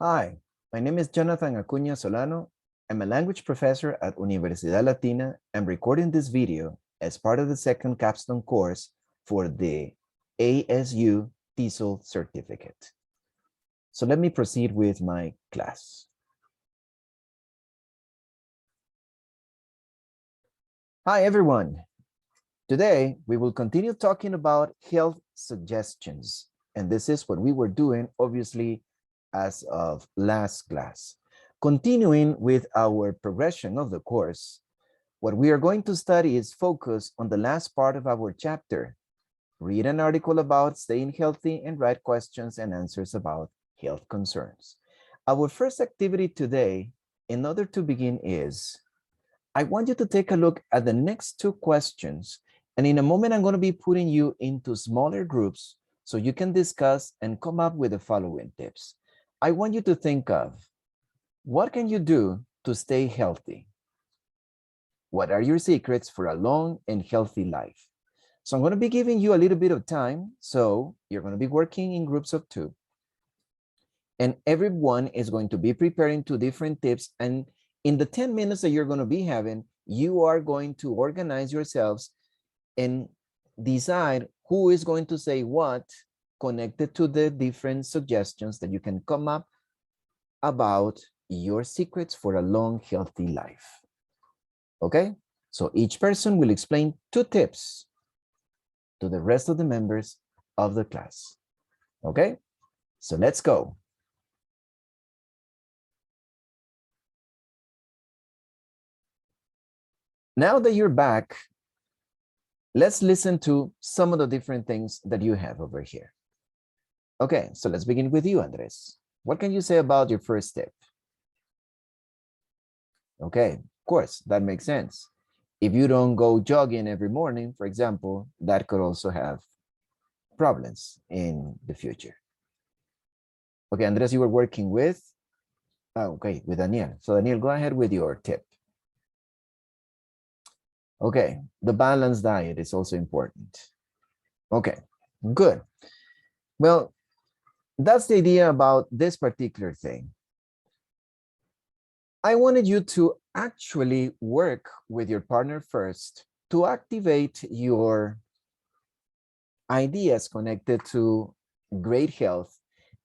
Hi, my name is Jonathan Acuña Solano. I'm a language professor at Universidad Latina. I'm recording this video as part of the second capstone course for the ASU TESOL Certificate. So let me proceed with my class. Hi, everyone. Today, we will continue talking about health suggestions. And this is what we were doing, obviously, as of last class. Continuing with our progression of the course, what we are going to study is focus on the last part of our chapter. Read an article about staying healthy and write questions and answers about health concerns. Our first activity today, in order to begin, is I want you to take a look at the next two questions. And in a moment, I'm going to be putting you into smaller groups so you can discuss and come up with the following tips. I want you to think of what can you do to stay healthy? What are your secrets for a long and healthy life? So I'm going to be giving you a little bit of time. So you're going to be working in groups of 2. And everyone is going to be preparing 2 different tips. And in the 10 minutes that you're going to be having, you are going to organize yourselves and decide who is going to say what connected to the different suggestions that you can come up about your secrets for a long, healthy life. Okay? So each person will explain 2 tips to the rest of the members of the class. Okay? So let's go. Now that you're back, let's listen to some of the different things that you have over here. Okay, so let's begin with you, Andres. What can you say about your first tip? Okay, of course, that makes sense. If you don't go jogging every morning, for example, that could also have problems in the future. Okay, Andres, you were working with? Okay, with Daniel. So Daniel, go ahead with your tip. Okay, the balanced diet is also important. Okay, good. Well, that's the idea about this particular thing. I wanted you to actually work with your partner first to activate your ideas connected to great health.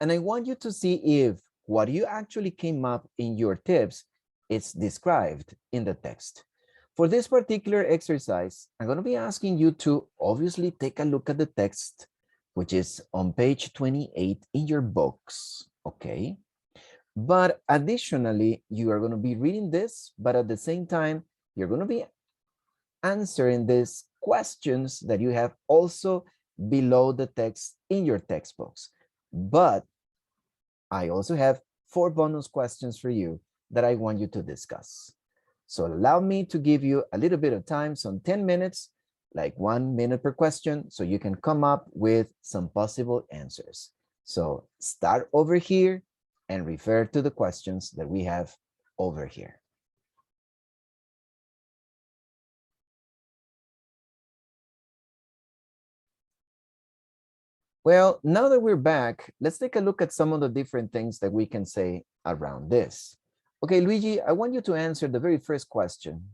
And I want you to see if what you actually came up in your tips is described in the text. For this particular exercise, I'm going to be asking you to obviously take a look at the text, which is on page 28 in your books, okay? But additionally, you are going to be reading this, but at the same time, you're going to be answering these questions that you have also below the text in your textbooks. But I also have 4 bonus questions for you that I want you to discuss. So allow me to give you a little bit of time, some 10 minutes, like 1 minute per question, so you can come up with some possible answers. So start over here and refer to the questions that we have over here. Well, now that we're back, let's take a look at some of the different things that we can say around this. Okay, Luigi, I want you to answer the very first question.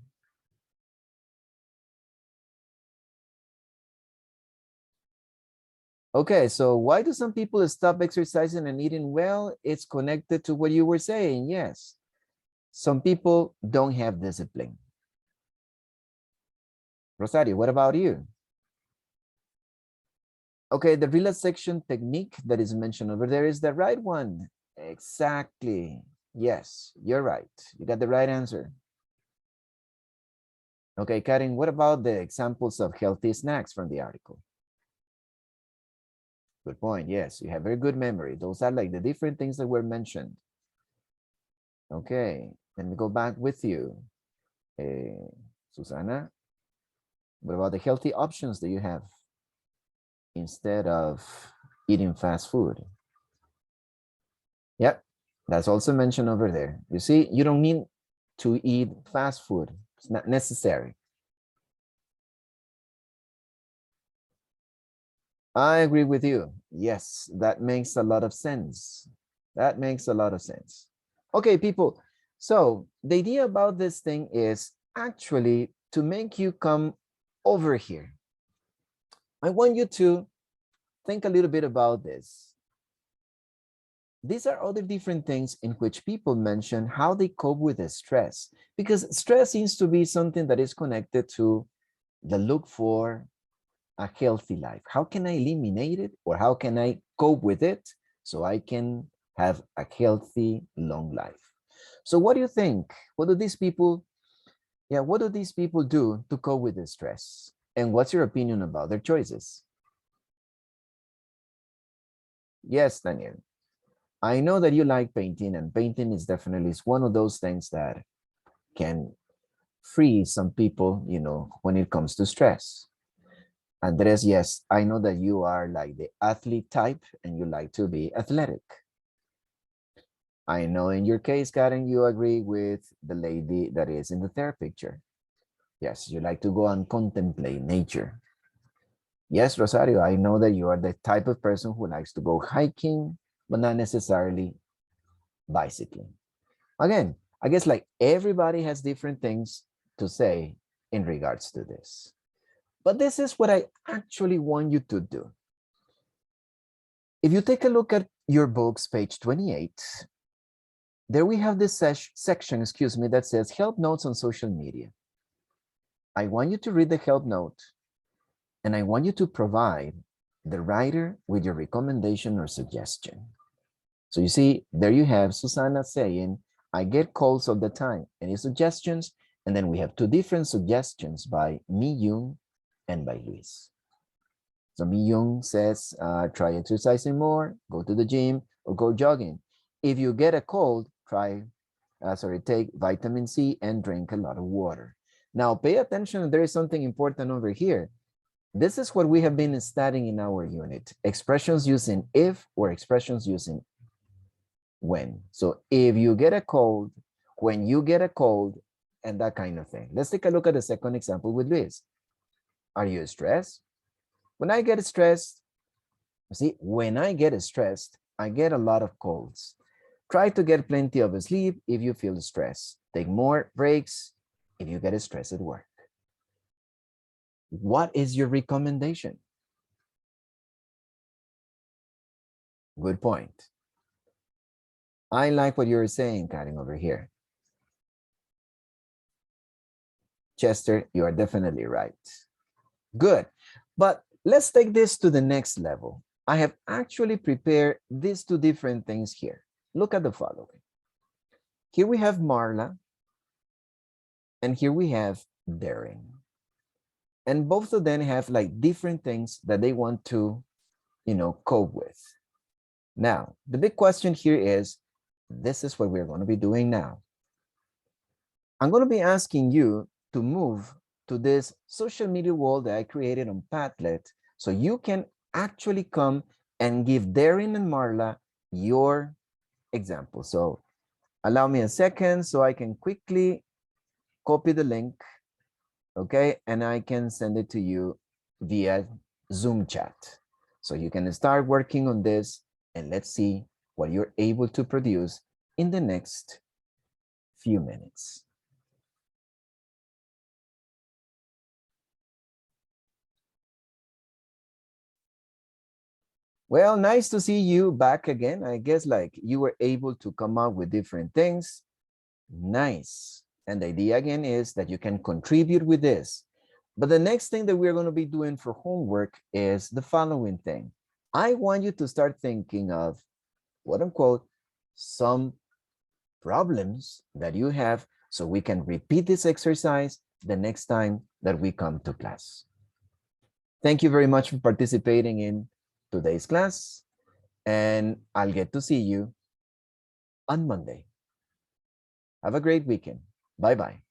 Okay, so why do some people stop exercising and eating well? It's connected to what you were saying, yes. Some people don't have discipline. Rosario, what about you? Okay, the relaxation technique that is mentioned over there is the right one. Exactly. Yes, you're right. You got the right answer. Okay, Karen, what about the examples of healthy snacks from the article? Good point. Yes, you have very good memory. Those are like the different things that were mentioned. Okay, let me go back with you. Susana, what about the healthy options that you have instead of eating fast food? Yep, that's also mentioned over there. You see, you don't need to eat fast food. It's not necessary. I agree with you. Yes, that makes a lot of sense. That makes a lot of sense. Okay, people. So the idea about this thing is actually to make you come over here. I want you to think a little bit about this. These are other different things in which people mention how they cope with the stress, because stress seems to be something that is connected to the look for a healthy life. How can I eliminate it, or how can I cope with it so I can have a healthy, long life? So what do you think? What do these people, what do these people do to cope with the stress? And what's your opinion about their choices? Yes, Daniel. I know that you like painting, and painting is definitely one of those things that can free some people, when it comes to stress. Andres, yes, I know that you are like the athlete type and you like to be athletic. I know in your case, Karen, you agree with the lady that is in the third picture. Yes, you like to go and contemplate nature. Yes, Rosario, I know that you are the type of person who likes to go hiking, but not necessarily bicycling. Again, I guess like everybody has different things to say in regards to this. But this is what I actually want you to do. If you take a look at your books, page 28, there we have this section, that says help notes on social media. I want you to read the help note, and I want you to provide the writer with your recommendation or suggestion. So you see, there you have Susanna saying, I get calls all the time. Any suggestions? And then we have two different suggestions by Mi Young and by Luis. So Mi Young says, try exercising more, go to the gym, or go jogging. If you get a cold, take vitamin C and drink a lot of water. Now pay attention, there is something important over here. This is what we have been studying in our unit. Expressions using if or expressions using when. So if you get a cold, when you get a cold, and that kind of thing. Let's take a look at the second example with Luis. Are you stressed? When I get stressed, see, when I get stressed, I get a lot of colds. Try to get plenty of sleep if you feel stressed. Take more breaks if you get stressed at work. What is your recommendation? Good point. I like what you're saying, Karen, over here. Chester, you are definitely right. Good. But let's take this to the next level. I have actually prepared these two different things here. Look at the following. Here we have Marla, and here we have Darren. And both of them have like different things that they want to, cope with. Now, the big question here is, this is what we're going to be doing now. I'm going to be asking you to move to this social media wall that I created on Padlet, so you can actually come and give Darren and Marla your example. So allow me a second so I can quickly copy the link, okay? And I can send it to you via Zoom chat. So you can start working on this, and let's see what you're able to produce in the next few minutes. Well, nice to see you back again. I guess like you were able to come up with different things. Nice. And the idea again is that you can contribute with this. But the next thing that we're going to be doing for homework is the following thing. I want you to start thinking of, quote unquote, some problems that you have so we can repeat this exercise the next time that we come to class. Thank you very much for participating in today's class, and I'll get to see you on Monday. Have a great weekend. Bye-bye.